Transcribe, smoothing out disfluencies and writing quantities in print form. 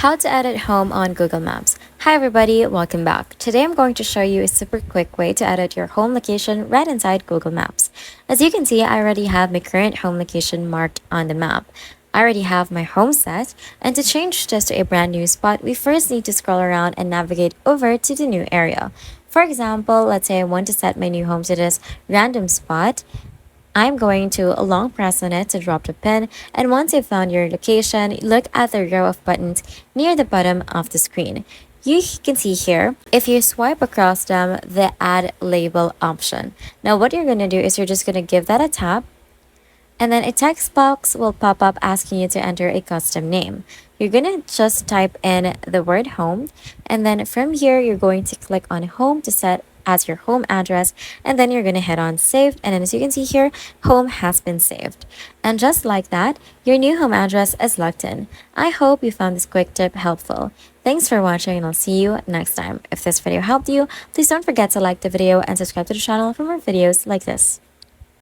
How to edit home on Google Maps. Hi everybody, welcome back. Today I'm going to show you a super quick way to edit your home location right inside Google Maps. As you can see, I already have my current home location marked on the map. I already have my home set, and to change this to a brand new spot, we first need to scroll around and navigate over to the new area. For example, let's say I want to set my new home to this random spot. I'm going to long press on it to drop the pin, and once you've found your location, look at the row of buttons near the bottom of the screen. You can see here, if you swipe across them, the add label option. Now what you're going to do is you're just going to give that a tap, and then a text box will pop up asking you to enter a custom name. You're going to just type in the word home, and then from here, you're going to click on home to set as your home address, and then you're going to hit on save, and then as you can see here, home has been saved. And just like that, your new home address is locked in. I hope you found this quick tip helpful. Thanks for watching, and I'll see you next time. If this video helped you, please don't forget to like the video and subscribe to the channel for more videos like this.